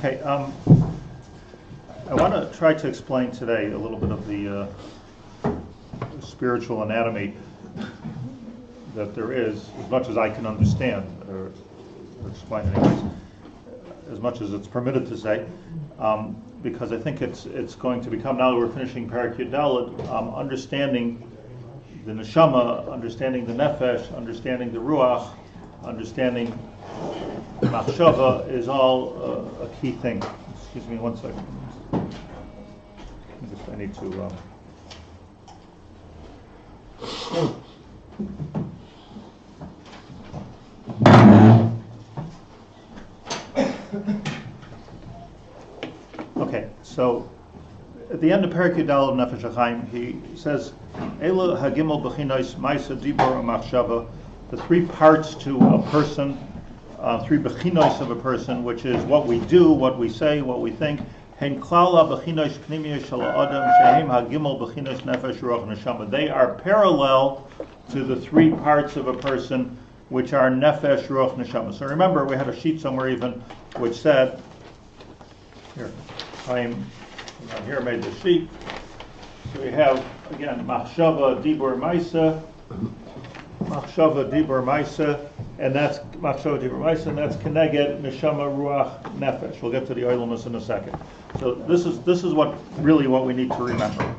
Okay, I want to try to explain today a little bit of the spiritual anatomy that there is, as much as I can understand, or explain anyways, as much as it's permitted to say, because I think it's going to become, now that we're finishing Parak Yud Daled, understanding the neshama, understanding the nefesh, understanding the ruach, understanding machshava is all a key thing. Excuse me one second. I need to... Okay, so at the end of Parak Yud Daled of Nefesh Hachaim, he says, Ela hagimel b'chinos ma'isa dibur u'machshava, the three parts to a person, three bechinos of a person, which is what we do, what we say, what we think. Hen klala bechinos pnimiyos shel adam shehem hagimel bechinos nefesh ruach neshama. They are parallel to the three parts of a person, which are nefesh ruach neshama. So remember, we had a sheet somewhere even which said, here, here made the sheet. So we have again machshava dibur ma'isa. Machshava dibur ma'isa, and that's machshava dibur ma'isa, and that's keneged neshama ruach nefesh. We'll get to the oilamus in a second. So this is what we need to remember.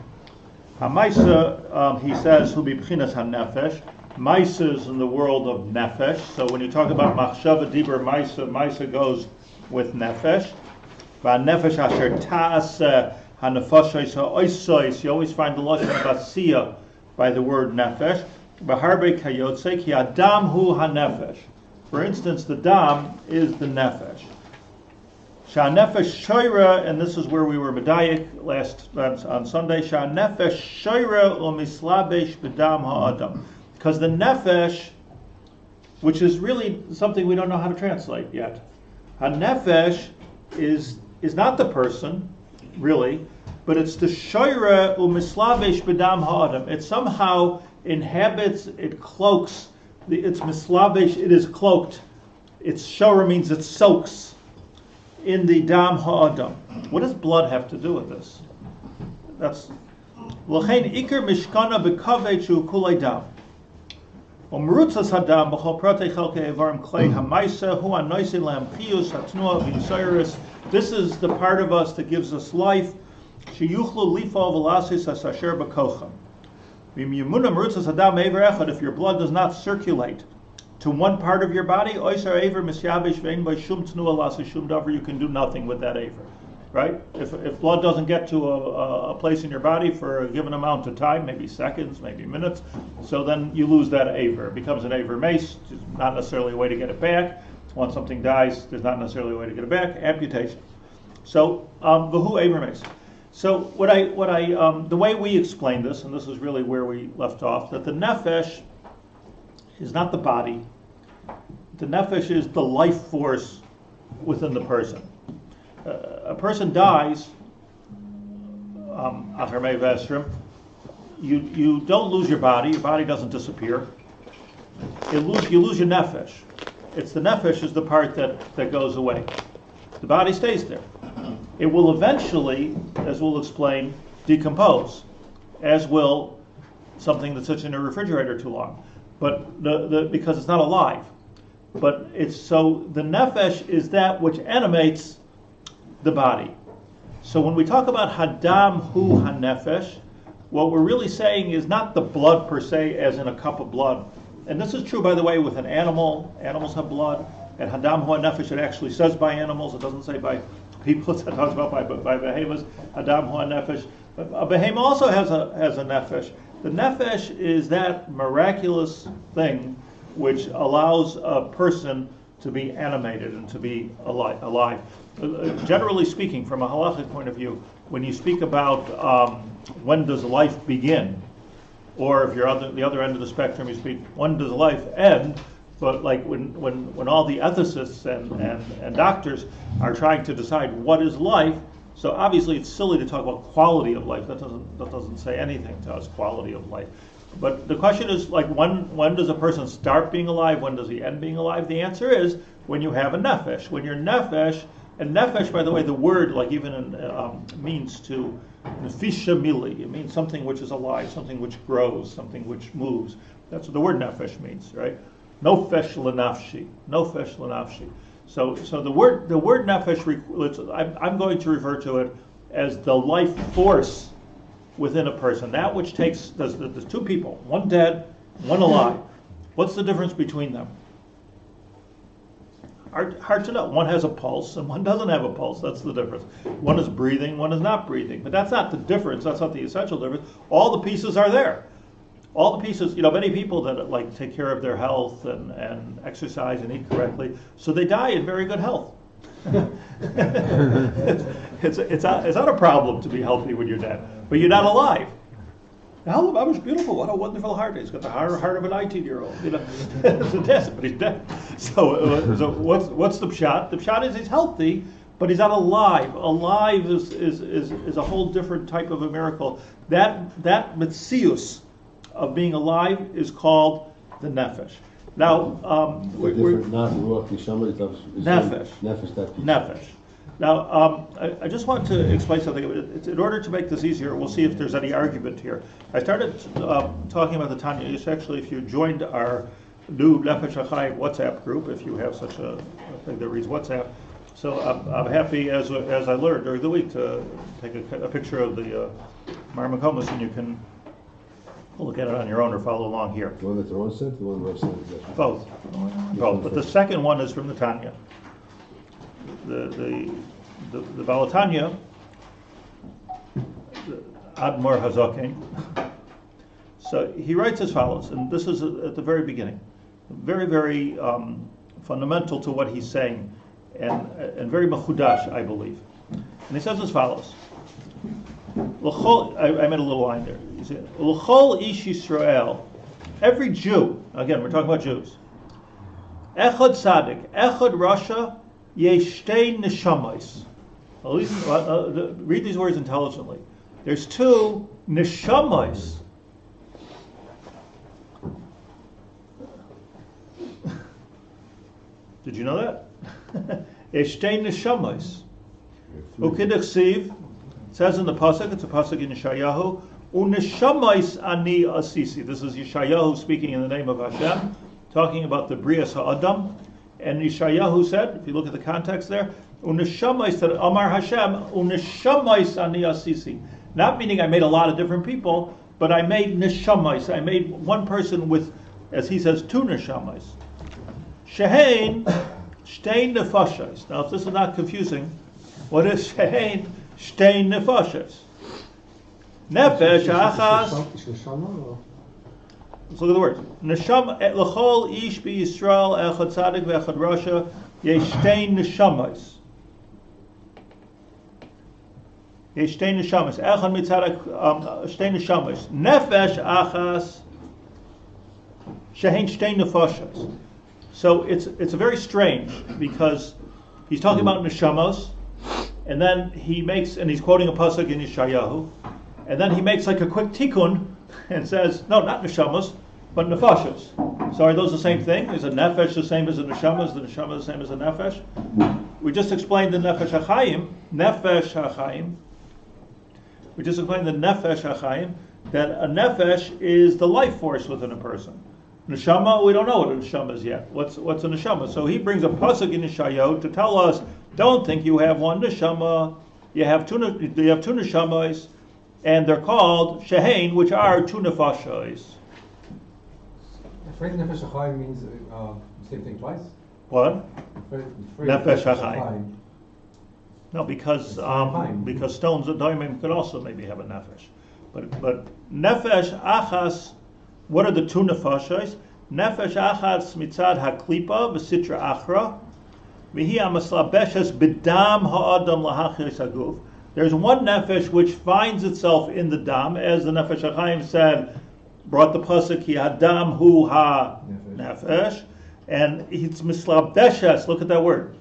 Ma'isa, he says, hu b'chinas hanefesh. Ma'isa is in the world of nefesh. So when you talk about machshava dibur ma'isa, ma'isa goes with nefesh. Va'nefesh asher ta'aseh hanefashos ha'oisos. You always find the lashon basiya by the word nefesh. B'harbe kayotze ki adam hu hanefesh. For instance, the dam is the nefesh. Sha'nefesh shoira, and this is where we were medayik on Sunday. Sha'nefesh shoira u'mislabesh b'dam ha'adam. Because the nefesh, which is really something we don't know how to translate yet. Hanefesh is not the person, really, but it's the shoira u'mislabesh b'dam ha'adam. It somehow inhabits, it cloaks, it's mislabesh, it is cloaked. Its shoira means it soaks in the dam ha'adam. What does blood have to do with this? That's l'chein ikar mishkana b'kaved shu kulei dam. Umrutzas hadam b'chol pratei chelkei evarim klei hamaisa hu anoisi lam chiyus hatnua v'yisairis. This is the part of us that gives us life. Sheyuchlu lifal v'lasis asasher b'kocham. If your blood does not circulate to one part of your body, you can do nothing with that aver. Right? If blood doesn't get to a place in your body for a given amount of time, maybe seconds, maybe minutes, so then you lose that aver. It becomes an aver mace. There's not necessarily a way to get it back. Once something dies, there's not necessarily a way to get it back. Amputation. So, v'hu aver mace. So the way we explain this, and this is really where we left off, that the nefesh is not the body. The nefesh is the life force within the person. A person dies, you don't lose your body doesn't disappear. You lose your nefesh. It's the nefesh is the part that goes away. The body stays there. It will eventually, as we'll explain, decompose, as will something that sits in a refrigerator too long, but because it's not alive. But it's so the nefesh is that which animates the body. So when we talk about hadam hu hanefesh, what we're really saying is not the blood per se, as in a cup of blood. And this is true, by the way, with an animal. Animals have blood, and hadam hu hanefesh, it actually says by animals. It doesn't say by people. It talks about by behemoths, Adam hu nefesh. A behemoth also has a nefesh. The nefesh is that miraculous thing which allows a person to be animated and to be alive. Generally speaking, from a halachic point of view, when you speak about when does life begin, or if you're on the other end of the spectrum, you speak when does life end. But like when all the ethicists and doctors are trying to decide what is life, so obviously it's silly to talk about quality of life. That doesn't say anything to us, quality of life. But the question is, like, when does a person start being alive? When does he end being alive? The answer is when you have a nefesh. When your nefesh And nefesh, by the way, the word, like even means to nefisha mili. It means something which is alive, something which grows, something which moves. That's what the word nefesh means, right? Nofesh lenafshi, nofesh lenafshi. So the word nefesh, I'm going to refer to it as the life force within a person. That which there's two people, one dead, one alive. What's the difference between them? Hard to know. One has a pulse and one doesn't have a pulse. That's the difference. One is breathing, one is not breathing. But that's not the difference. That's not the essential difference. All the pieces are there. All the pieces, many people that like take care of their health and exercise and eat correctly, so they die in very good health. it's not a problem to be healthy when you're dead, but you're not alive. The hell, that was beautiful. What a wonderful heart. He's got the heart of an 19-year-old. It's a test, but he's dead. So what's the pshat? The pshat is he's healthy, but he's not alive. Alive is a whole different type of a miracle. That metzius of being alive is called the nefesh. Now, nefesh. Now, I just want to explain something. In order to make this easier, we'll see if there's any argument here. I started talking about the Tanya. Actually, if you joined our new Nefesh Hachaim WhatsApp group, if you have such a thing that reads WhatsApp, so I'm happy, as I learned during the week, to take a picture of the Marmakomas, and you can look at it on your own or follow along here. The one that Ron sent, the one Rav sent? Both. But the second one is from the Tanya. The Balatanya, Admor Hazaken. So he writes as follows, and this is at the very beginning, very, very fundamental to what he's saying, and very mechudash, I believe. And he says as follows. I made a little line there. He said, L'chol ish Yisrael, every Jew, again, we're talking about Jews, Echad Tzaddik, Echad Rasha, Yeshtei Neshamas. Read these words intelligently. There's two Neshamas. Did you know that? Yeshtei Neshamas. Ukidachsiv, it says in the pasuk, it's a pasuk in Yeshayahu, Uneshamais ani asisi. This is Yeshayahu speaking in the name of Hashem, talking about the Brias Ha'adam. And Yeshayahu said, if you look at the context there, Uneshamais, that Amar Hashem, Uneshamais ani asisi. Not meaning I made a lot of different people, but I made neshamais. I made one person with, as he says, two neshamais. Shehein, shtein nefashos. Now, if this is not confusing, what is shehein? Shtein nefashos. Nefesh achas. Let's look at the words. Neshama lechol ish bi Yisrael echad tzaddik ve'echad rasha yesh shtein neshamas. Yesh shtein neshamas. Echad mitzadik shtein neshamas. Nefesh achas shehein shtein nefashos. So it's very strange because he's talking about neshamos. And then he's quoting a pasuk in Yeshayahu, and then he makes like a quick tikkun and says, no, not neshamas, but nefashos. So are those the same thing? Is a nefesh the same as a neshama? Is the neshama the same as a nefesh? We just explained the Nefesh Hachaim. We just explained the Nefesh Hachaim, that a nefesh is the life force within a person. Neshama, we don't know what a neshama is yet. What's a neshama? So he brings a pasuk in Yeshayahu to tell us, don't think you have one neshama. You have two neshamas, and they're called shehein, which are two nefashos. The phrase Nefesh Hachaim means the same thing twice? What? Nefesh Hachaim. Hachaim. No, because stones and diamond could also maybe have a nefesh. But nefesh achas, what are the two nefashos? Nefesh achas mitzad haklipa v'sitra achra. There's one nefesh which finds itself in the dam, as the Nefesh Hachaim said, brought the pasuk ki hadam hu ha nefesh, and it's mislabeshes. Look at that word.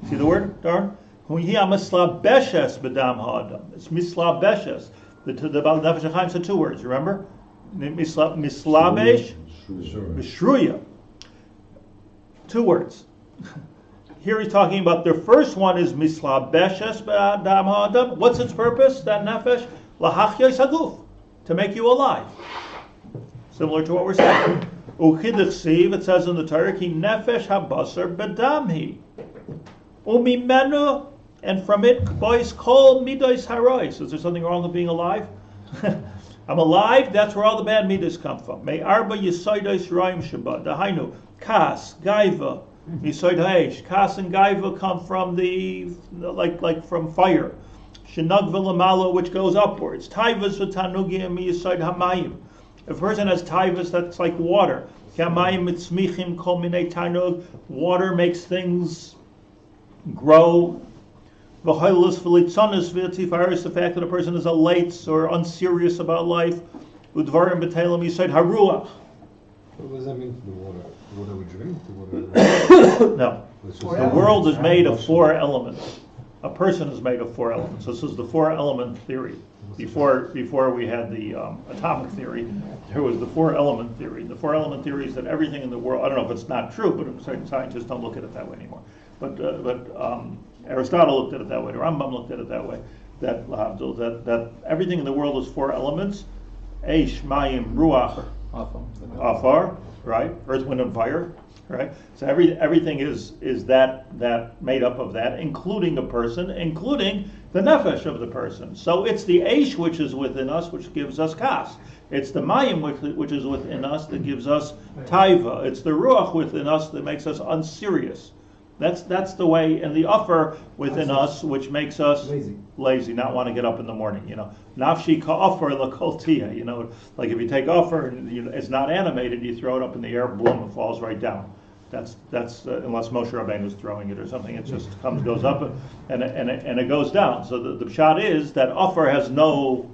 See the word, Darn? Mislabeshes bedam ha'adam. It's mislabeshes. The Nefesh Hachaim said two words. Remember, mislabesh, mishruya. Two words. here he's talking about the first one is mislabeshes b'adam ha'adam. What's its purpose? That nefesh lahachyos haguf, to make you alive. Similar to what we're saying. Uchidachsiv, it says in the Torah, ki nefesh habasar bedamhi. Umimenu, and from it, boys kol midos harois. Is there something wrong with being alive? I'm alive, that's where all the bad midas come from. May arba yisoidos roim shaba. Dahainu, kas, gaiva, yisoid ha'esh. Kas and gaiva come from like from fire. Shenug v'lamalo, which goes upwards. Taivas v'tanugim yisoid hamayim. If a person has taivas, that's like water. Kamayim mitzmichim kol minei tanug. Water makes things grow. V'hoilus v'litzonis v'tifaris, the fact that a person is elate or unserious about life. Udvarim b'telim yisoid haruach. What does that mean for the water? The water we drink? The water... No. The world is made of 4 elements. A person is made of 4 elements. This is the 4-element theory. Before we had the atomic theory, there was the 4-element theory. The 4-element theory is that everything in the world, I don't know if it's not true, but certain scientists don't look at it that way anymore. But Aristotle looked at it that way, the Rambam looked at it that way, that everything in the world is 4 elements: Eish, Mayim, Ruach, Afar, right? Earth, wind, and fire, right? So everything is that made up of that, including a person, including the nefesh of the person. So it's the Eish which is within us, which gives us kas. It's the Mayim which is within us that gives us taiva. It's the Ruach within us that makes us unserious. That's the way, and the offer within us, which makes us lazy, not want to get up in the morning. Nafshi ka offer la kol tia. Like if you take offer and it's not animated, you throw it up in the air, boom, it falls right down. That's unless Moshe Rabbeinu is throwing it or something, it just goes up and it goes down. So the pshat is that offer has no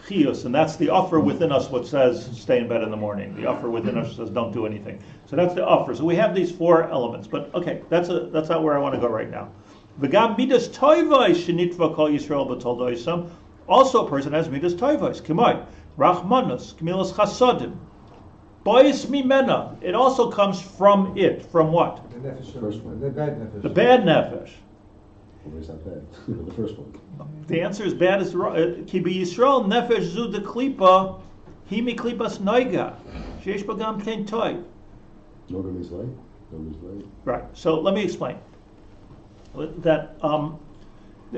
chiyus, and that's the offer within us what says stay in bed in the morning. The offer within us says don't do anything. So that's the offer. So we have these 4 elements, but okay, that's not where I want to go right now. V'gam midas toivos shenitva kol Yisrael b'toldoisam. Also, a person has midas toivos. K'may rachmanus k'milas chasodim. Bois mimena. It also comes from it. From what? The nefesh, the bad nefesh. The bad nefesh. Or is that bad? The first one. The answer is bad. Is ki b'Yisrael nefesh zu de klipa hi mi klipas noiga sheish bagam kein toy. Noga means light. Noga means light. Right. So let me explain. That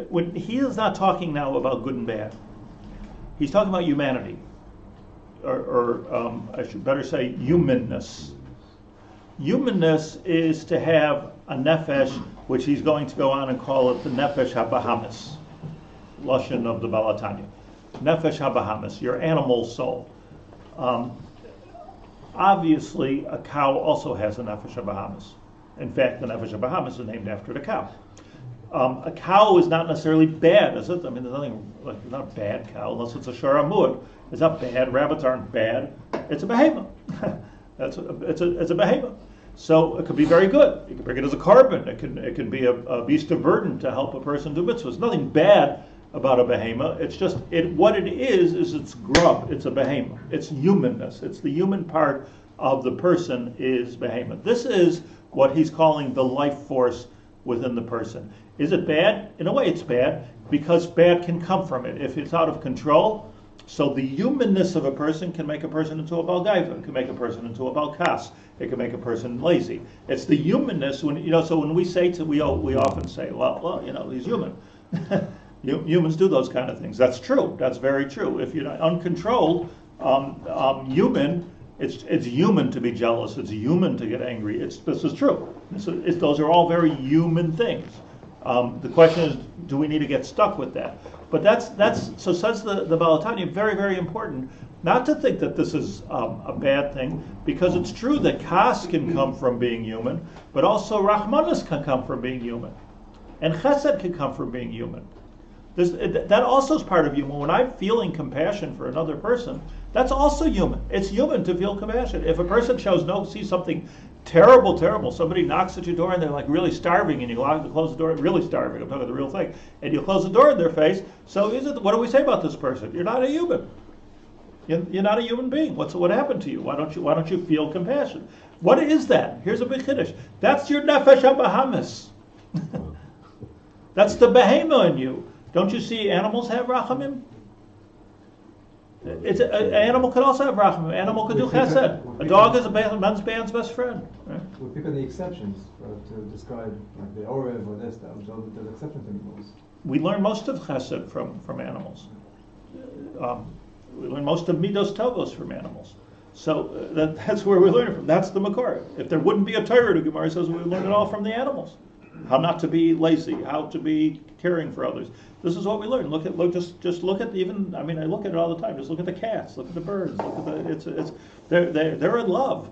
when he is not talking now about good and bad, he's talking about humanity, or I should better say humanness. Humanness is to have a nefesh, which he's going to go on and call it the nefesh habahamis, lashon of the Balatanya. Nefesh habahamis, your animal soul. Obviously, a cow also has a nefesh habahamis. In fact, the nefesh habahamis is named after the cow. A cow is not necessarily bad, is it? I mean, there's nothing like not a bad cow unless it's a Shaar Amud. It's not bad. Rabbits aren't bad. It's a behemoth. It's a behemoth. So it could be very good. You can bring it as a carbon. It can be a beast of burden to help a person do mitzvahs. Nothing bad about a behemoth. It's just what it is it's grub. It's a behemoth. It's humanness. It's the human part of the person is behemoth. This is what he's calling the life force within the person. Is it bad? In a way it's bad, because bad can come from it. If it's out of control, so the humanness of a person can make a person into a balgaiva, it can make a person into a balkas, it can make a person lazy. It's the humanness, so when we say we often say, well, he's human. Humans do those kind of things. That's true. That's very true. If you're uncontrolled, human, it's human to be jealous. It's human to get angry. This is true. Those are all very human things. The question is, do we need to get stuck with that? But so says the Balatanya, very, very important not to think that this is a bad thing, because it's true that kas can come from being human, but also rachmanus can come from being human, and chesed can come from being human. That also is part of human. When I'm feeling compassion for another person, that's also human. It's human to feel compassion. If a person sees something terrible, somebody knocks at your door and they're like really starving, and you close the door, really starving, I'm talking the real thing, and you close the door in their face, what do we say about this person? You're not a human. You're not a human being. What happened to you? Why don't you feel compassion? What is that? Here's a big chiddush. That's your nefesh habahamis. That's the behema in you. Don't you see animals have rachamim? An animal could also have rachamim. An animal could do chesed. A dog is a man's best friend. Right? We pick on the exceptions to describe like the orev or this, that. There's exceptions to animals. We learn most of chesed from animals. We learn most of midos tovos from animals. So that's where we learn it from. That's the makor. If there wouldn't be a Torah, the Gemara says we learn it all from the animals. How not to be lazy, how to be caring for others. This is what we learn. Just look at even. I mean, I look at it all the time. Just look at the cats. Look at the birds. Look at they're in love.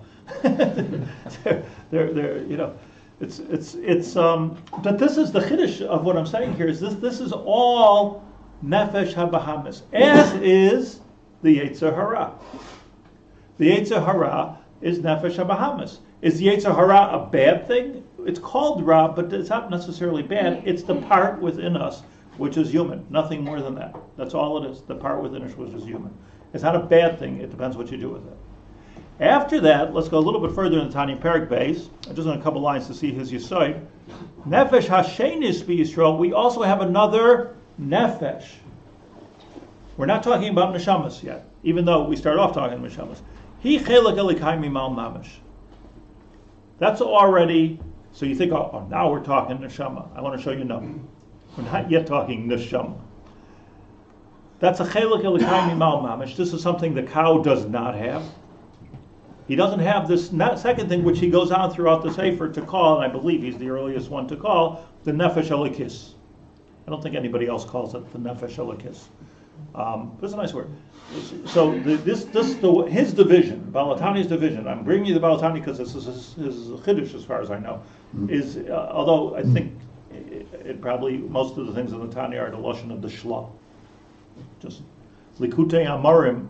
they're you know, it's. But this is the chiddush of what I'm saying here. Is this is all nefesh habahamis, as is the Yetzer Hara. The Yetzer Hara is nefesh habahamis. Is the Yetzer Hara a bad thing? It's called Ra, but it's not necessarily bad. It's the part within us which is human. Nothing more than that. That's all it is. The part within us which is human. It's not a bad thing. It depends what you do with it. After that, let's go a little bit further in the Tanya Perek Beis. Just on a couple lines to see his Yesod. Nefesh Hashenis B'Yisrael. We also have another Nefesh. We're not talking about Neshamas yet, even though we start off talking Neshamas. He Chelek Elikai Mimal Mamish. That's already. So you think, oh, now we're talking neshama. I want to show you no. We're not yet talking neshama. That's a chelek elikai mimal mamish. This is something the cow does not have. He doesn't have this second thing, which he goes on throughout the sefer to call, and I believe he's the earliest one to call, the nefesh elikis. I don't think anybody else calls it the nefesh elikis. But it's a nice word. So his division, Balatani's division. I'm bringing you the Balatani because this is his chiddush, as far as I know. Is although I think it probably most of the things in the Tanya are the lashon of the shla. Just likutei amarim,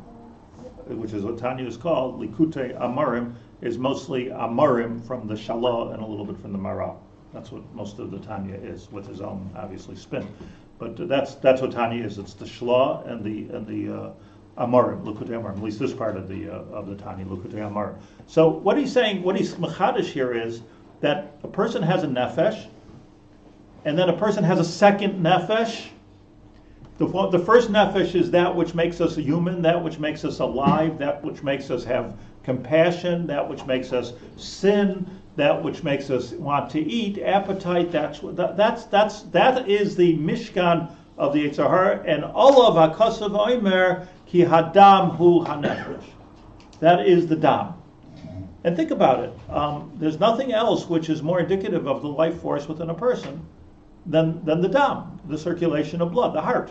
which is what Tanya is called. Likutei amarim is mostly amarim from the shala and a little bit from the mara. That's what most of the Tanya is, with his own obviously spin. But that's what Tanya is. It's the shla and the amarim, likutei amarim. At least this part of the Tanya, likutei amarim. So what he's saying, what he's mechadish here is that a person has a nefesh, and then a person has a second nefesh. The first nefesh is that which makes us a human, that which makes us alive, that which makes us have compassion, that which makes us sin, that which makes us want to eat, appetite. That is the mishkan of the Yetzer Hara, and olav hakasav oimer ki hadam hu hanefesh. That is the dam. And think about it. There's nothing else which is more indicative of the life force within a person than the dam, the circulation of blood, the heart.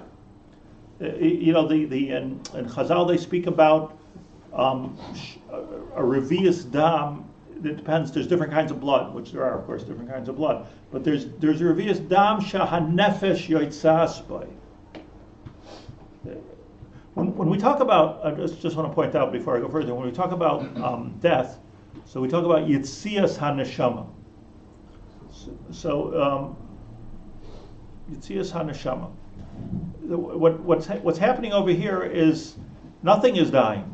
In Chazal they speak about a revius dam. It depends. There's different kinds of blood, which there are, of course, different kinds of blood. But there's a revius dam shahanefesh yoitzas by. When we talk about, I just want to point out before I go further, when we talk about death, so we talk about yitzias haneshama. So yitzias haneshama. What's happening over here is nothing is dying.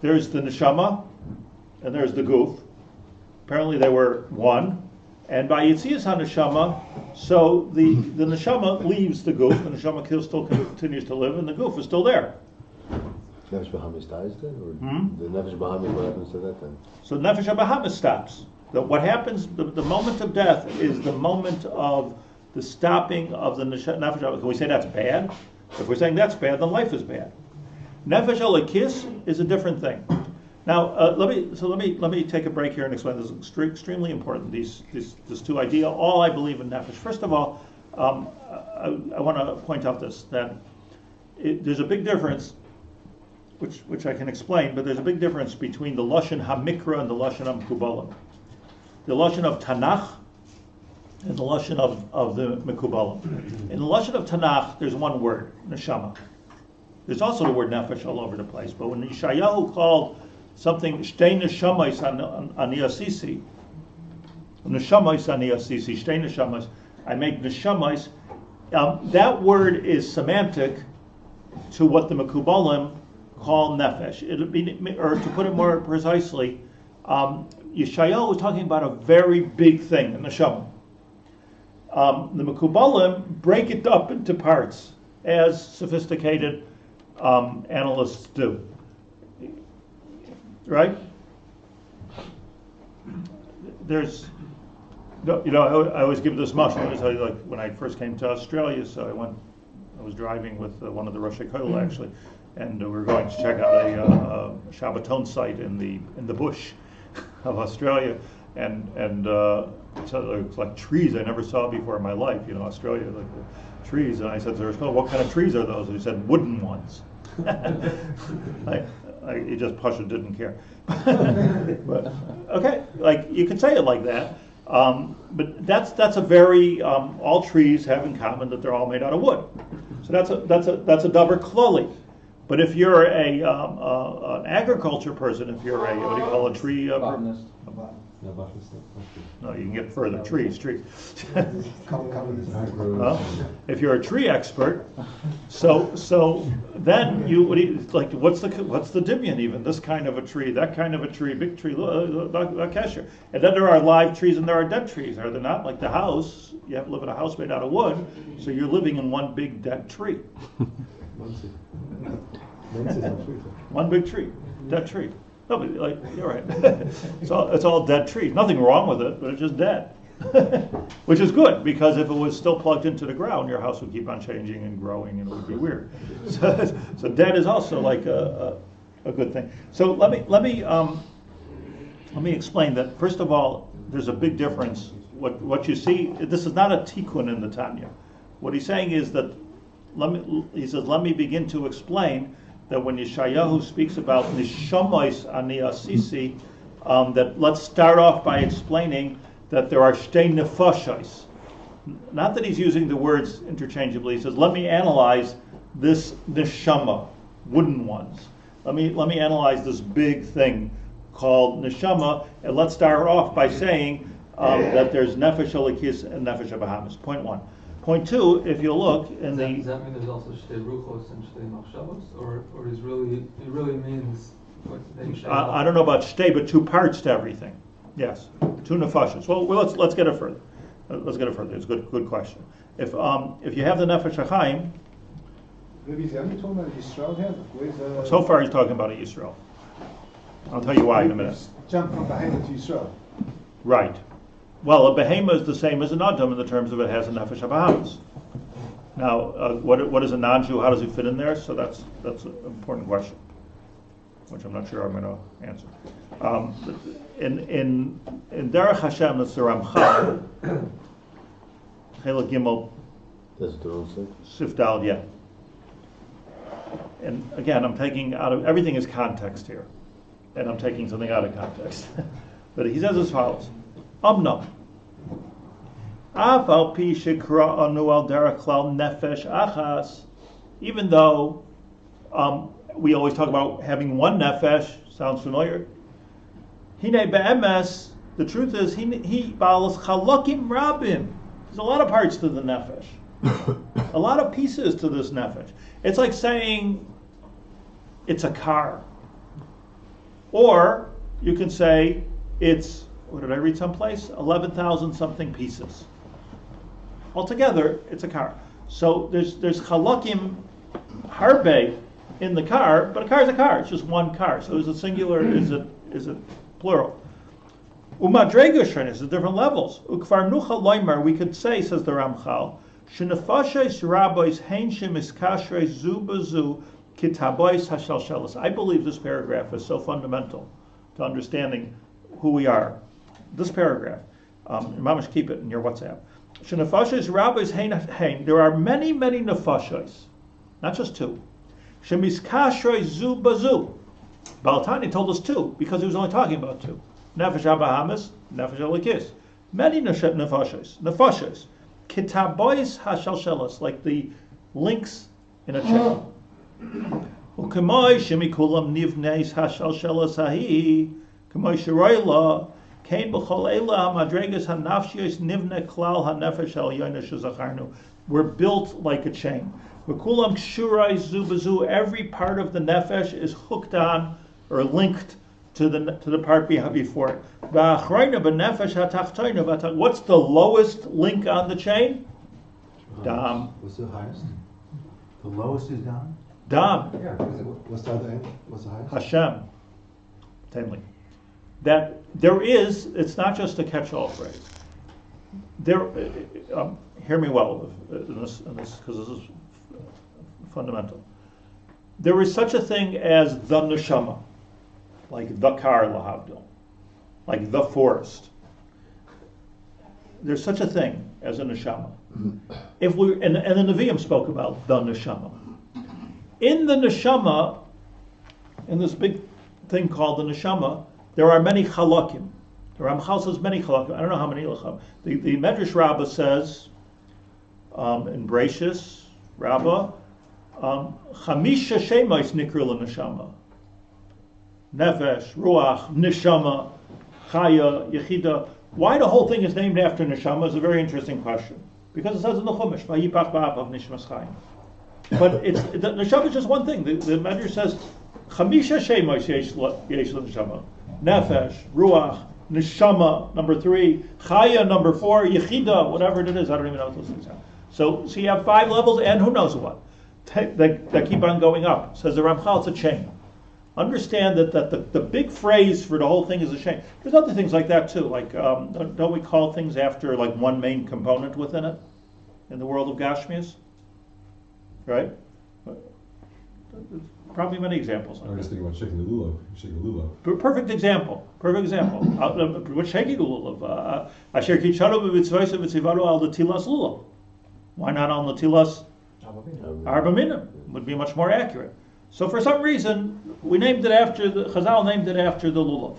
There's the neshama, and there's the guf. Apparently they were one. And by yitzias haneshama, so the neshama leaves the guf. The neshama still continues to live, and the guf is still there. Nefesh Bahamis dies then, or the Nefesh Bahamis, what happens to that then? So Nefesh Bahamis stops. What happens? The moment of death is the moment of the stopping of the Nefesh. Can we say that's bad? If we're saying that's bad, then life is bad. Nefesh Elikis is a different thing. Now let me take a break here and explain this. Is extremely important. These two ideas. All I believe in Nefesh. First of all, I want to point out this that there's a big difference. Which I can explain, but there's a big difference between the Lashon HaMikra and the Lashon HaMekubalim. The Lashon of Tanakh and the Lashon of the Mekubalim. In the Lashon of Tanakh, there's one word, Neshama. There's also the word Nefesh all over the place, but when Yeshayahu called something Shtei Neshamais Ani Asisi, Neshamais Ani Asisi, Shtei Neshamais, I make Neshamais, that word is semantic to what the Mekubalim call nefesh. Or to put it more precisely, Yeshayahu was talking about a very big thing, the neshama. The Mekubalim break it up into parts, as sophisticated analysts do. Right? There's, I always give this mashal. I tell you, like when I first came to Australia, so I was driving with one of the Rosh Kollel actually, and we were going to check out a Shabbaton site in the bush of Australia, and so it's like trees I never saw before in my life. Australia, like the trees, and I said to her, "What kind of trees are those?" And he said, "Wooden ones." He just pushed it, didn't care. But okay, like you could say it like that. But that's a very all trees have in common that they're all made out of wood. So that's a davar kloli. But if you're an agriculture person, if you're a what do you call a tree? Botanist. No, you can get further. Trees. If you're a tree expert, so then you what's the dimion even? This kind of a tree, that kind of a tree, big tree, kesher. And then there are live trees and there are dead trees, are there not? Like the house, you have to live in a house made out of wood, so you're living in one big dead tree. Monsey. One big tree, dead tree. No, but you're right. It's all dead trees. Nothing wrong with it, but it's just dead. Which is good, because if it was still plugged into the ground, your house would keep on changing and growing, and it would be weird. So dead is also like a good thing. So let me explain that. First of all, there's a big difference. What you see, this is not a tikkun in the Tanya. What he's saying is that let me begin to explain that when Yeshayahu speaks about nishamois ani asisi, that let's start off by explaining that there are shtei nefashos. Not that he's using the words interchangeably. He says, let me analyze this neshama, wooden ones. Let me analyze this big thing called neshama, and let's start off by saying that there's nefesh elikis and nefesh abahamis. Point one. Point two, if you look in the... Does that mean there's also shtei ruchos and shtei machshavos? Or it really means... I don't know about shtei, but two parts to everything. Yes, two nefashos. Well, let's get it further. It's a good question. If you have the Nefesh Hachaim... Maybe he's only talking about Yisrael here? So far he's talking about Yisrael. I'll tell you why in a minute. Jump from Behemoth to Yisrael. Right. Well, a behemoth is the same as an adam in the terms of it has a nefesh habahamis. Now, what is a non-Jew? How does he fit in there? So that's an important question, which I'm not sure I'm going to answer. In Derech Hashem, it's the Ramchal, Kehillat Gimel, Sifdal, yeah. And again, I'm taking out of everything is context here, and I'm taking something out of context. But he says as follows. Amnam. Afal pi shekra anu al derech klal nefesh achas. Even though we always talk about having one nefesh, sounds familiar. Hine be'emes. The truth is, he balas chalakim rabim. There's a lot of parts to the nefesh, a lot of pieces to this nefesh. It's like saying it's a car, or you can say it's. What did I read someplace? 11,000 something pieces. Altogether, it's a car. So there's chalakim harbe in the car, but a car is a car. It's just one car. So is it singular? Is it plural? Umadrega is at different levels. Ukvar nucha loimer. We could say, says the Ramchal, shenefashes rabbis hein shemiskashrei zu bezu kitabois hashalshelas. I believe this paragraph is so fundamental to understanding who we are. This paragraph, Mamash, keep it in your WhatsApp. Shenefashos rabbis hein. There are many nefashos, not just two. Shemiskashrei zu bazu. Balatani told us two because he was only talking about two. Nefesh abahamis, nefesh elikis. Many nefashos. Kitabois hashalshelas, like the links in a chain. Ukemoi shemikulam nivneis hashalshelas hahi. Kemoi sheroila. We're built like a chain. Every part of the nefesh is hooked on or linked to the part before it. What's the lowest link on the chain? Dam. What's the highest? The lowest is down? Dam. Yeah. What's the other end? What's the highest? Hashem. Tamely. That there is, it's not just a catch-all phrase. There, hear me well in this, because this is fundamental. There is such a thing as the neshama, like the kar lahavdil, like the forest. There's such a thing as a neshama. If we and the Nevi'im spoke about the neshama. In the neshama, in this big thing called the neshama, there are many chalakim. The Ramchal says many chalakim. I don't know how many. The Medrash Rabbah says in Bereshis Rabbah, Chamisha Shemais Nikru l'Neshama. Nefesh, Ruach, Neshama, Chaya, Yechida. Why the whole thing is named after Neshama is a very interesting question. Because it says in the Chumash, Vayipach ba'apav Nishmas Chaim. But the Neshama is just one thing. The Medrash says, Chamisha Shemais yesh l'Neshama. Nefesh, Ruach, Neshama, number 3, Chaya, number 4, Yechida, whatever it is. I don't even know what those things are. So you have 5 levels, and who knows what. That keep on going up. Says the Ramchal, it's a chain. Understand that the big phrase for the whole thing is a chain. There's other things like that too. Like, don't we call things after like one main component within it? In the world of Gashmias? Right? Probably many examples. I was just thinking about shaking the lulav. Shaking the lulav. Perfect example. What's shaking the lulav? Asher kichadu b'mitzvayse v'tzivaru al netilas lulav. Why not al netilas arba minim? Would be much more accurate. So for some reason, we named it after Chazal named it after the lulav.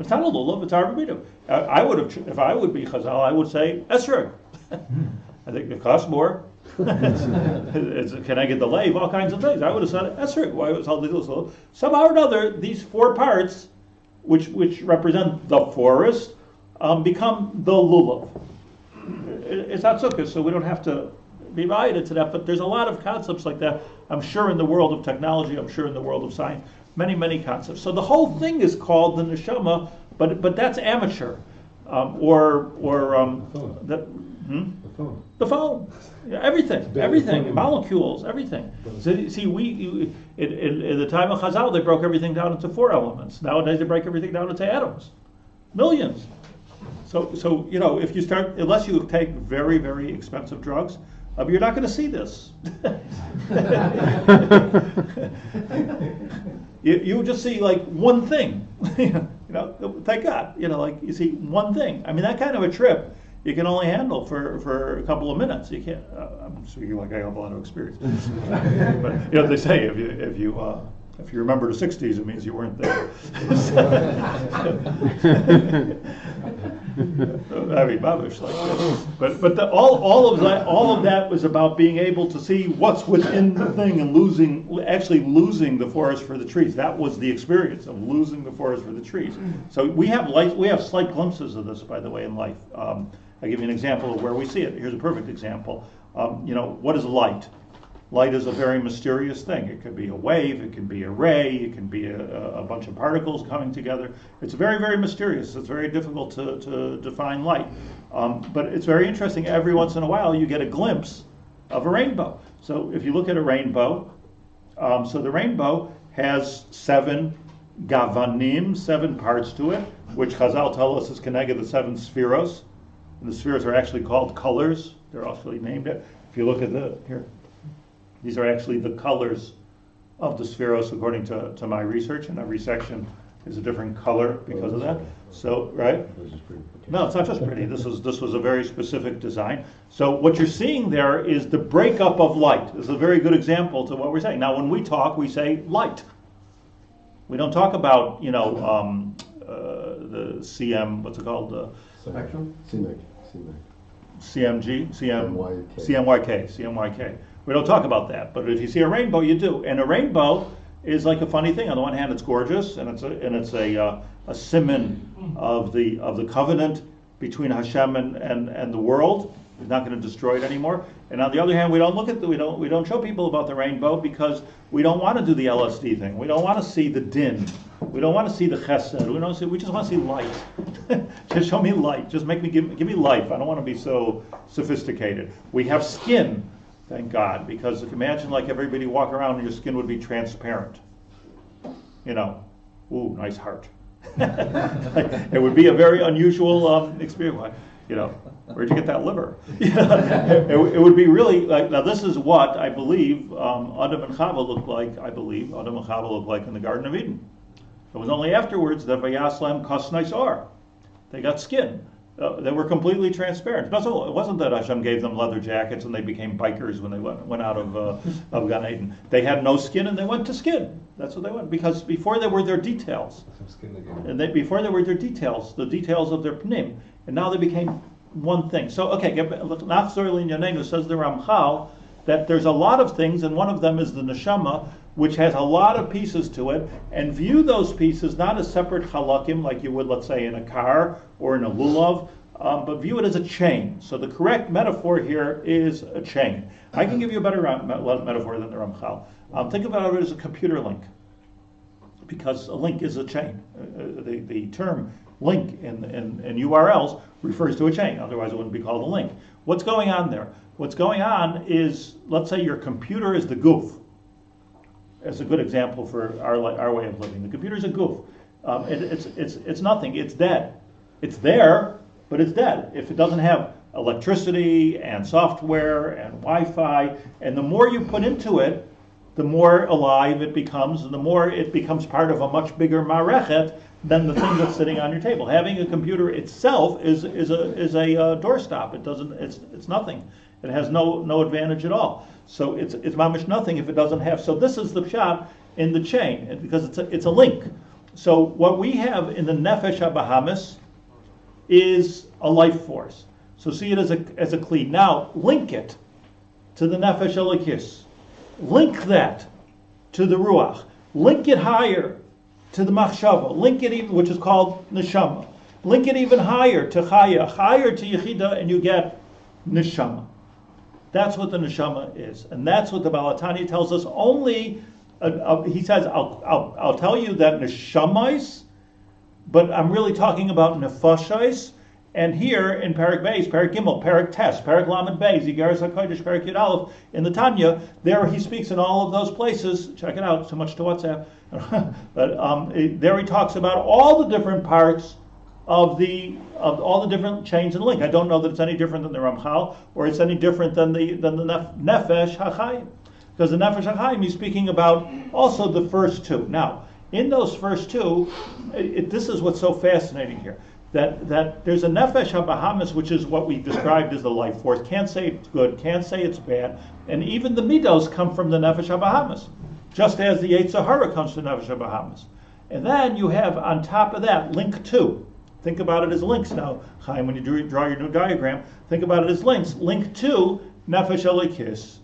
It's not a lulav; it's arba minim. I would have, if I would be Chazal, I would say esrog. I think it costs more. Can I get the lave? All kinds of things. I would have said esrog. Why was all this? Somehow or another, these 4 parts, which represent the forest, become the lulav. It's not sukkah, so we don't have to be related to that. But there's a lot of concepts like that. I'm sure in the world of technology. I'm sure in the world of science. Many concepts. So the whole thing is called the neshama, but that's amateur, the phone, yeah, everything, molecules, everything. So, see, in the time of Chazal, they broke everything down into 4 elements. Nowadays, they break everything down into atoms, millions. So if you start, unless you take very, very expensive drugs, you're not going to see this. You just see like one thing. Thank God. Like you see one thing. I mean, that kind of a trip you can only handle for a couple of minutes. You can't. I'm speaking like I have a lot of experience. But they say if you remember the 60s, it means you weren't there. I mean, babish like this. But all of that was about being able to see what's within the thing and losing the forest for the trees. That was the experience of losing the forest for the trees. So we have slight glimpses of this, by the way, in life. I'll give you an example of where we see it. Here's a perfect example. What is light? Light is a very mysterious thing. It could be a wave, it can be a ray, it can be a bunch of particles coming together. It's very, very mysterious. It's very difficult to define light. But it's very interesting. Every once in a while you get a glimpse of a rainbow. So if you look at a rainbow, so the rainbow has 7 gavanim, 7 parts to it, which Chazal tell us is connected to 7 spheros. And the spheros are actually called colors. They're actually named it. If you look at here. These are actually the colors of the spheros according to my research, and every section is a different color because of that. So, right? No, it's not just pretty. This was a very specific design. So what you're seeing there is the breakup of light. This is a very good example to what we're saying. Now, when we talk, we say light. We don't talk about, the CM, what's it called? Spectrum? CMG, CMYK. We don't talk about that, but if you see a rainbow, you do. And a rainbow is like a funny thing. On the one hand, it's gorgeous, and it's a siman of the covenant between Hashem and the world. He's not going to destroy it anymore. And on the other hand, we don't show people about the rainbow because we don't want to do the LSD thing. We don't want to see the din We don't want to see the chesed. We just want to see light. Just show me light. Just give me life. I don't want to be so sophisticated. We have skin, thank God, because if you imagine like everybody walk around and your skin would be transparent. Ooh, nice heart. It would be a very unusual experience. Where'd you get that liver? It would be really like, now this is what I believe Adam and Chava looked like, in the Garden of Eden. It was only afterwards that Vayaslam Kosnais Or. They got skin. They were completely transparent. It wasn't that Hashem gave them leather jackets and they became bikers when they went out of Gan Eden. They had no skin and they went to skin. That's what they went, because before there were their details. Before there were their details, the details of their pnim, and now they became one thing. So, okay, Nachzor L'Inyanenu says the Ramchal that there's a lot of things, and one of them is the neshama, which has a lot of pieces to it, and view those pieces not as separate halakim like you would, let's say, in a car or in a lulav, but view it as a chain. So the correct metaphor here is a chain. I can give you a better metaphor than the Ramchal. Think about it as a computer link, because a link is a chain. The term link in URLs refers to a chain, otherwise it wouldn't be called a link. What's going on there? What's going on is, let's say your computer is the goof. As a good example for our way of living. The computer is a goof. It's nothing. It's dead. It's there, but it's dead. If it doesn't have electricity and software and Wi-Fi, and the more you put into it, the more alive it becomes, and the more it becomes part of a much bigger marechet than the thing that's sitting on your table. Having a computer itself is a doorstop. It's nothing. It has no advantage at all. So it's mamish nothing if it doesn't have. So this is the pshat in the chain, because it's a link. So what we have in the Nefesh HaBahamis is a life force. So see it as a kli. Now link it to the Nefesh Elikis. Link that to the Ruach. Link it higher to the Machshava. Link it even, which is called Neshama. Link it even higher to Chaya, higher to Yechida, and you get Neshama. That's what the neshama is, and that's what the Baal HaTanya tells us. Only he says, "I'll tell you that neshamais, but I'm really talking about nefashais." And here in Parak Beis, Parak Gimel, Parak Tes, Parak Lamed Beis, Yigaris HaKodesh, Parak Yud Aleph, in the Tanya, there he speaks in all of those places. Check it out. Too much to WhatsApp, but there he talks about all the different parts of all the different chains and link. I don't know that it's any different than the Ramchal, or it's any different than the Nefesh Hachaim, because the Nefesh Hachaim he's speaking about also the first two. Now, in those first two, this is what's so fascinating here, that there's a Nefesh HaBahamis, which is what we described as the life force. Can't say it's good, can't say it's bad, and even the midos come from the Nefesh HaBahamis, just as the Yetzer Hara comes from the Nefesh HaBahamis. And then you have on top of that link 2. Think about it as links now, Chaim, when you draw your new diagram, think about it as links. Link 2, Nefesh Elikis,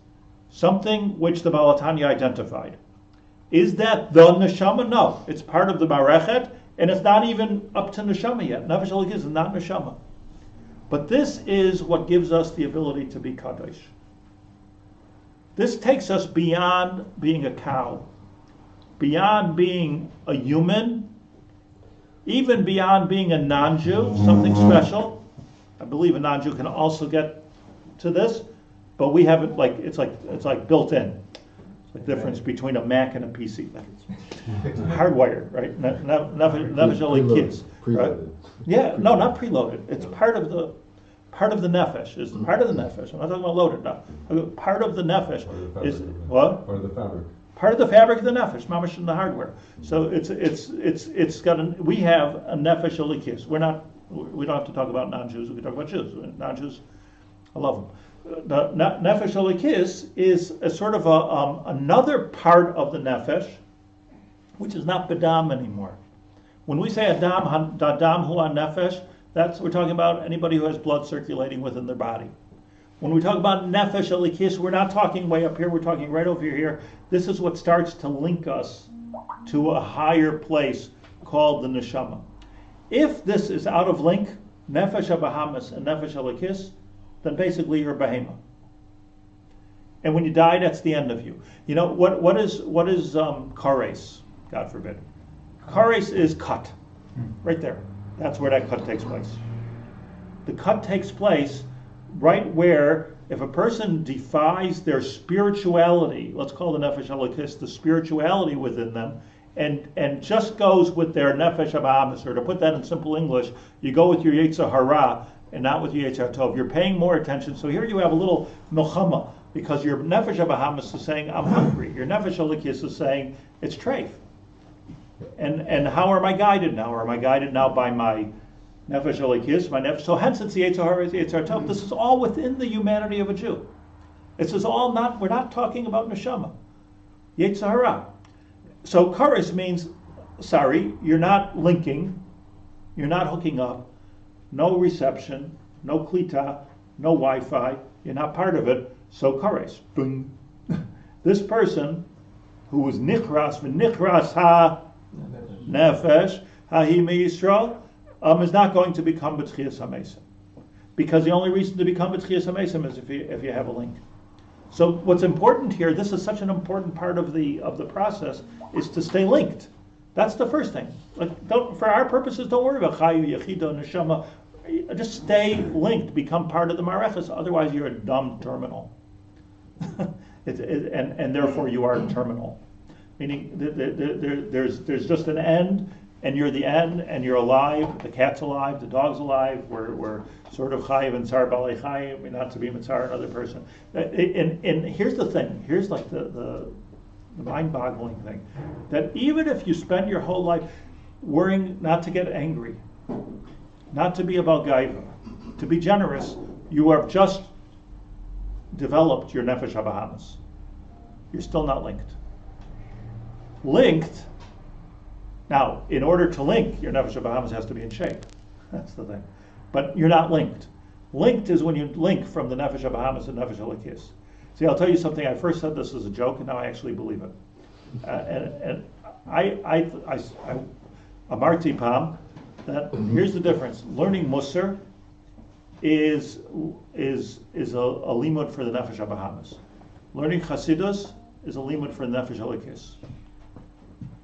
something which the Baal HaTanya identified. Is that the neshama? No. It's part of the marechet, and it's not even up to neshama yet. Nefesh Elikis is not neshama. But this is what gives us the ability to be kadosh. This takes us beyond being a cow, beyond being a human, even beyond being a non-Jew, something special. I believe a non-Jew can also get to this, but we have it it's like built in. It's the difference between a Mac and a PC. It's hardwired, right? Nefesh Elikis, right? Yeah, no, not preloaded. It's part of the nefesh. It's part of the nefesh. I'm not talking about loaded now. Part of the nefesh is what? Part of the fabric. Part of the fabric of the nefesh, mamash in the hardware. So it's got we have a nefesh Elikis. We don't have to talk about non-Jews. We can talk about Jews. Non-Jews, I love them. The nefesh Elikis is a sort of another part of the nefesh, which is not bedam anymore. When we say adam hu nefesh, we're talking about anybody who has blood circulating within their body. When we talk about Nefesh Elikis, we're not talking way up here, we're talking right over here. This is what starts to link us to a higher place called the Neshama. If this is out of link, Nefesh HaBahamis and Nefesh Elikis, then basically you're a behemoth. And when you die, that's the end of you. You know, what is kares, God forbid? Kares is cut, right there. That's where that cut takes place. The cut takes place right where, if a person defies their spirituality, let's call the Nefesh Elokis the spirituality within them, and just goes with their Nefesh HaBahamis, or to put that in simple English, you go with your Yetzer Hara and not with your Yetzer Tov. You're paying more attention. So here you have a little milchama, because your Nefesh HaBahamis is saying, I'm hungry. Your Nefesh Elokis is saying, it's treif. And how am I guided now? Am I guided now by my Nefesh Elokis, my Nefesh? So hence it's the Yetzer Hara, it's the Yetzer Tov. This is all within the humanity of a Jew. This is all not, we're not talking about neshama. Yetzer Hara. So kares means, sorry, you're not linking, you're not hooking up, no reception, no klita, no Wi-Fi, you're not part of it, so kares. This person who was nichras ha nefesh ha-hi me-Yisrael is not going to become b'tchias ha-mesim. Because the only reason to become b'tchias ha-mesim is if you have a link. So what's important here, this is such an important part of the process, is to stay linked. That's the first thing. Like, for our purposes, don't worry about chayu, yechido, neshama. Just stay linked, become part of the mareches. Otherwise, you're a dumb terminal, and therefore you are terminal. Meaning, there's just an end, and you're the end, and you're alive. The cat's alive, the dog's alive. We're sort of chayiv and tsar balei chayim, not to be mitzar another person. And here's the thing. Here's like the mind-boggling thing, that even if you spend your whole life worrying not to get angry, not to be about gaiva, to be generous, you have just developed your nefesh habahamis. You're still not linked. Linked. Now, in order to link, your nefesh habahamis has to be in shape. That's the thing. But you're not linked. Linked is when you link from the nefesh habahamis to nefesh elokis. See, I'll tell you something. I first said this as a joke, and now I actually believe it. And I amarti pam, that here's the difference. Learning Musar is a limud for the nefesh habahamis. Learning Chassidus is a limud for the nefesh elokis.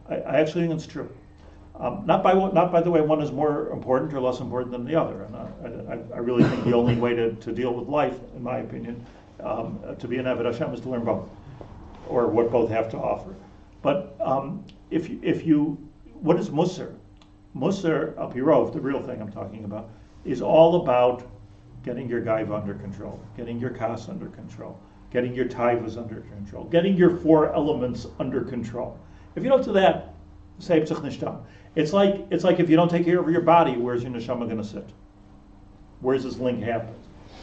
I actually think it's true. Not by the way one is more important or less important than the other. And I really think the only way to deal with life, in my opinion, to be an Eved Hashem is to learn both, or what both have to offer. But if you, what is Musar? Musar, al pirov, the real thing I'm talking about, is all about getting your gaiva under control, getting your kas under control, getting your taivas under control, getting your four elements under control. If you don't do that, say p'tzich nishtam. It's like if you don't take care of your body, where's your neshama going to sit? Where's this link happen?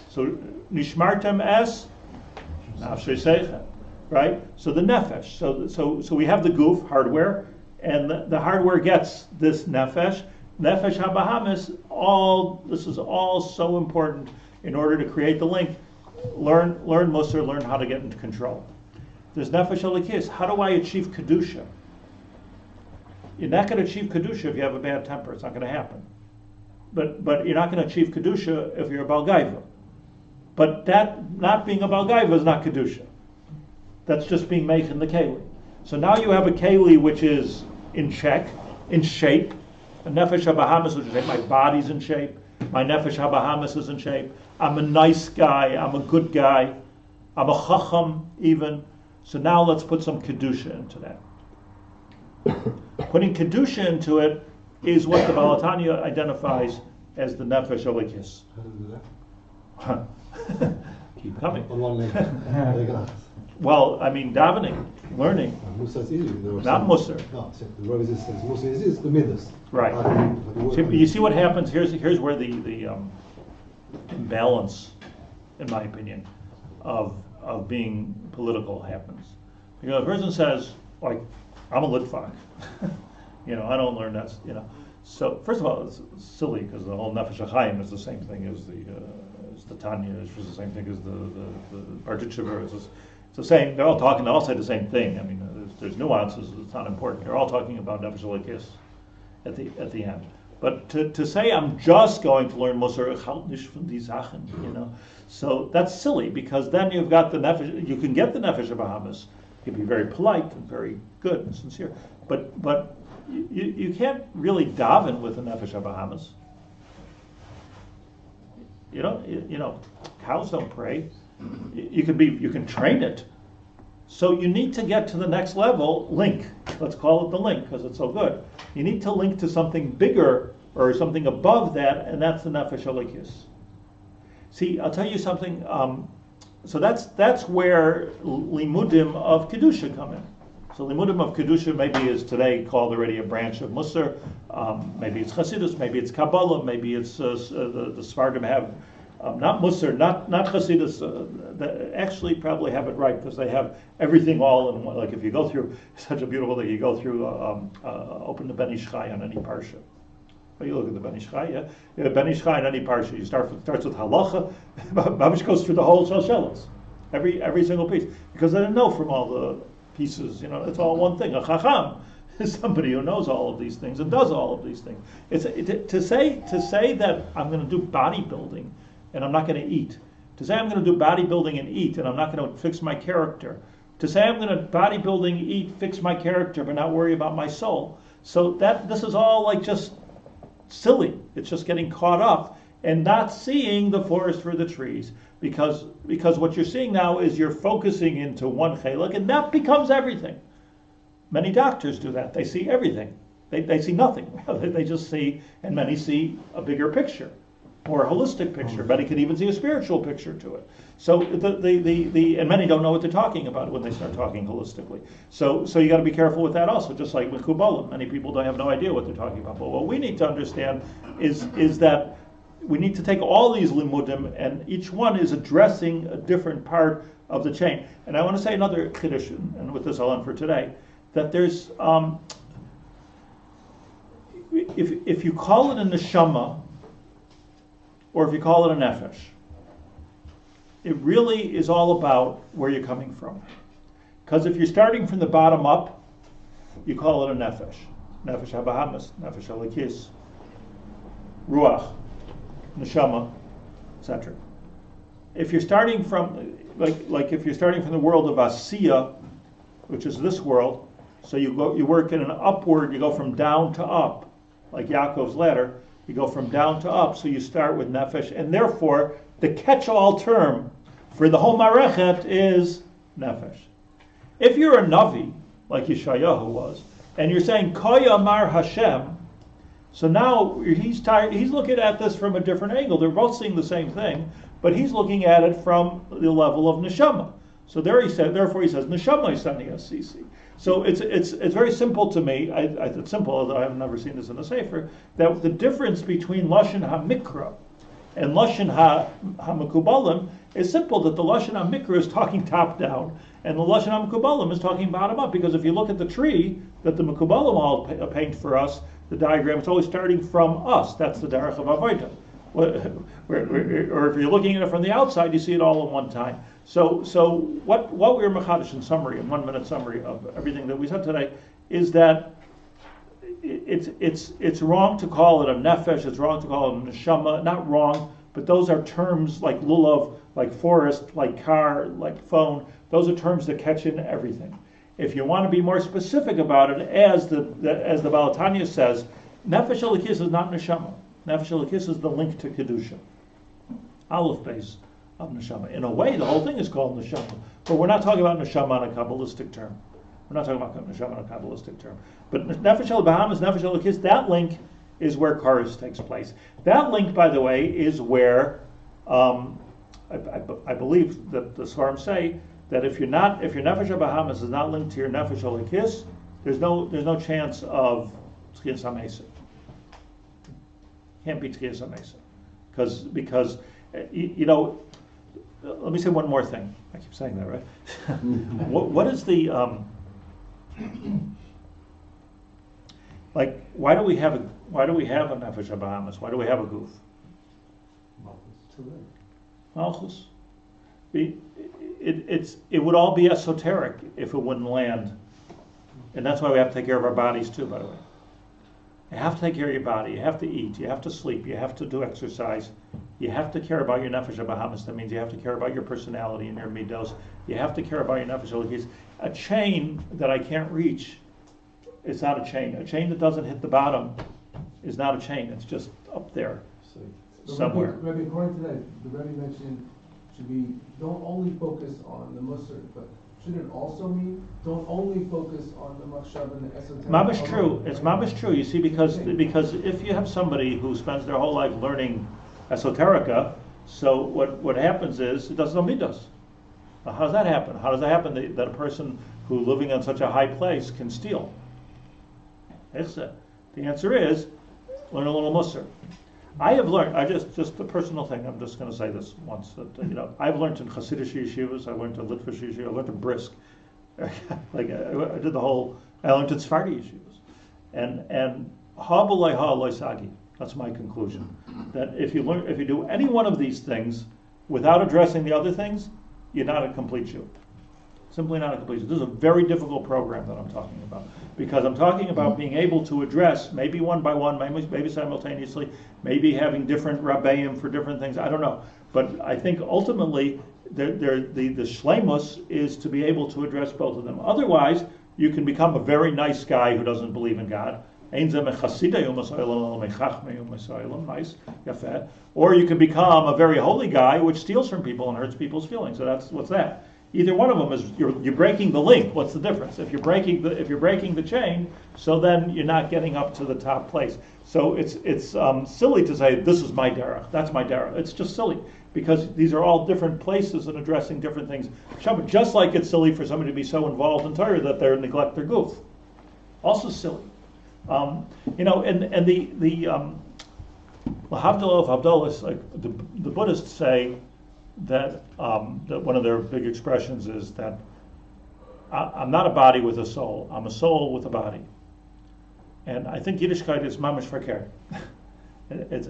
So nishmartem es nafshei seichen, right? So the nefesh. So we have the goof hardware, and the hardware gets this nefesh. Nefesh habahamis. This is all so important in order to create the link. Learn Musar. Learn how to get into control. There's nefesh elokis. How do I achieve kedusha? You're not going to achieve kedusha if you have a bad temper. It's not going to happen. But you're not going to achieve kedusha if you're a Baal Gaiva. But that not being a Baal Gaiva is not kedusha. That's just being made in the keli. So now you have a keli which is in check, in shape. A nefesh habahamis, which is my body's in shape. My nefesh habahamis is in shape. I'm a nice guy. I'm a good guy. I'm a chacham even. So now let's put some kedusha into that. Putting kedusha into it is what the Baal HaTanya identifies as the nefesh elokis. How to do that? Keep coming. On one leg. Well, I mean, davening, learning, Musar is easy. not Musar. No, the Rabbi says Musar is easy, the midas. Right. You see what happens? Here's where the imbalance, in my opinion, of being political happens. Because a person says, like, I'm a litvak. I don't learn that. So first of all, it's silly because the whole Nefesh Hachaim is the same thing as the Tanya. It's the same thing as the Pardes Project. It's the same. They're all talking. They all say the same thing. I mean, there's nuances. It's not important. They're all talking about Nefesh elokis at the end. But to say I'm just going to learn Musar, so that's silly, because then you've got the nefesh. You can get the nefesh habahamis. You can be very polite and very good and sincere. But you can't really daven with the Nefesh HaBahamis. You know, cows don't pray. You can train it. So you need to get to the next level, link. Let's call it the link because it's so good. You need to link to something bigger or something above that, and that's the Nefesh Elikis. See, I'll tell you something. So that's where limudim of kedusha come in. So limudim of kedusha maybe is today called already a branch of Musar. Maybe it's Chassidus, maybe it's Kabbalah, maybe it's the Sfardim have not Musar, not Chassidus. They actually probably have it right because they have everything all in one. Like if you go through such a beautiful thing, you go through open the Ben Ish Chai on any parsha. You look at the Ben Ish Chai, yeah. Ben Ish Chai on any parsha, you starts with halacha. Babish goes through the whole shalshelos, every single piece, because they didn't know from all the pieces. It's all one thing. A chacham is somebody who knows all of these things and does all of these things. To say that I'm going to do bodybuilding and I'm not going to eat. To say I'm going to do bodybuilding and eat and I'm not going to fix my character. To say I'm going to bodybuilding, eat, fix my character, but not worry about my soul. So this is all like just silly. It's just getting caught up and not seeing the forest for the trees, because what you're seeing now is you're focusing into one chelak, and that becomes everything. Many doctors do that. They see everything. They see nothing. They just see, and many see a bigger picture, more holistic picture. Many can even see a spiritual picture to it. So and many don't know what they're talking about when they start talking holistically. So you got to be careful with that also. Just like with Kabbalah, many people don't have no idea what they're talking about. But what we need to understand is that we need to take all these limudim, and each one is addressing a different part of the chain. And I want to say another chiddush, and with this I'll end for today, that there's if you call it a neshama, or if you call it a nefesh, it really is all about where you're coming from. Because if you're starting from the bottom up, you call it a nefesh. Nefesh habahamas, nefesh elikis, ruach, neshama, etc. If you're starting from, like if you're starting from the world of asiya, which is this world, so you work in an upward, you go from down to up, like Yaakov's ladder, you go from down to up, so you start with nefesh, and therefore the catch-all term for the whole marechet is nefesh. If you're a navi, like Yeshayahu was, and you're saying Koya Mar Hashem, so now he's looking at this from a different angle. They're both seeing the same thing, but he's looking at it from the level of neshama. So therefore he says neshama isani asisi. So it's very simple to me. It's simple, although I've never seen this in a sefer, that the difference between lashon hamikra and lashon hamekubalim is simple. That the lashon hamikra is talking top down, and the lashon hamekubalim is talking bottom up. Because if you look at the tree that the mekubalim all paint for us, the diagram, it's always starting from us. That's the derech of avodah. Or if you're looking at it from the outside, you see it all at one time. So what we're machadish in summary, in 1 minute summary of everything that we said today, is that it's wrong to call it a nefesh. It's wrong to call it a neshama. Not wrong, but those are terms like lulav, like forest, like car, like phone. Those are terms that catch in everything. If you want to be more specific about it, as the Balatanya says, nefesh elikis is not neshama. Nefesh elikis is the link to kedusha, aleph base of neshama. In a way, the whole thing is called neshama, but we're not talking about neshama on a kabbalistic term. We're not talking about neshama on a kabbalistic term. But nefesh el-bahamas, nefesh elikis, that link is where Karis takes place. That link, by the way, is where I believe that the Svarim say that if your nefesh el-bahamas is not linked to your nefesh elikis, there's no chance of tzchiyas hamesa. Can't be tzchiyas hamesa, because let me say one more thing. I keep saying that, right? What is the why do we have a nefesh habahamas? Why do we have a goof? Malchus. It would all be esoteric if it wouldn't land, and that's why we have to take care of our bodies too. By the way, you have to take care of your body. You have to eat. You have to sleep. You have to do exercise. You have to care about your nefesh habahamas. That means you have to care about your personality and your midos. You have to care about your nefesh elikis. A chain that I can't reach it's not a chain. A chain that doesn't hit the bottom is not a chain. It's just up there somewhere. Rabbi, according to that, the Rabbi mentioned should be don't only focus on the Musar, but should it also mean don't only focus on the machshav and the esoteric? Mamish true. It's mamish true. You see, because if you have somebody who spends their whole life learning esoterica, so what happens is it doesn't know midas. Now, how does that happen? How does that happen that a person who living on such a high place can steal? The answer is learn a little musar. I have learned. I just a personal thing. I'm just going to say this once. That I've learned in Hasidic yeshivas. I learned in Litvish yeshivas. I learned in Brisk. Like I did the whole. I learned in Sephardi yeshivas, and ha'b'lei ha'aloi sagi. That's my conclusion. That if you do any one of these things without addressing the other things, you're not a complete Jew. Simply not a complete Jew. This is a very difficult program that I'm talking about, because I'm talking about being able to address maybe one by one, maybe simultaneously, maybe having different rabbeim for different things. I don't know, but I think ultimately the shleimus is to be able to address both of them. Otherwise, you can become a very nice guy who doesn't believe in God. Nice, or you can become a very holy guy which steals from people and hurts people's feelings. So what's that? Either one of them is you're breaking the link. What's the difference? If you're breaking the chain, so then you're not getting up to the top place. So it's silly to say this is my derech, that's my derech. It's just silly because these are all different places and addressing different things. Just like it's silly for somebody to be so involved in Torah that they neglect their goof. Also silly. And the Lahavdil of Havdalah, like the Buddhists say that one of their big expressions is that I'm not a body with a soul. I'm a soul with a body. And I think Yiddishkeit is mamish verkehrt. It's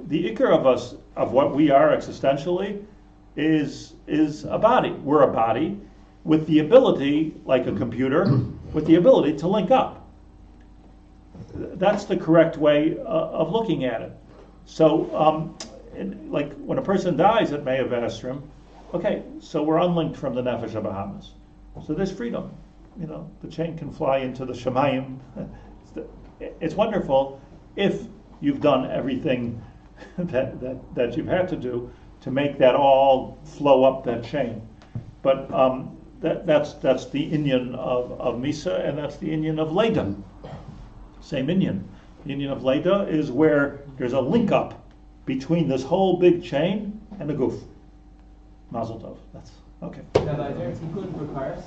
the ikar of us, of what we are existentially, is a body. We're a body with the ability, like a computer, with the ability to link up. That's the correct way of looking at it. So, like when a person dies at Me'av Esrim, okay, so we're unlinked from the Nefesh Habahamas. So there's freedom. The chain can fly into the Shemayim. It's wonderful if you've done everything that you've had to do to make that all flow up that chain. But that's the inyan of Misa, and that's the inyan of Leda. Same inyan. The inyan of Leda is where there's a link up between this whole big chain and the goof. Mazel tov. That's okay. Now, is there a tikkun for cars?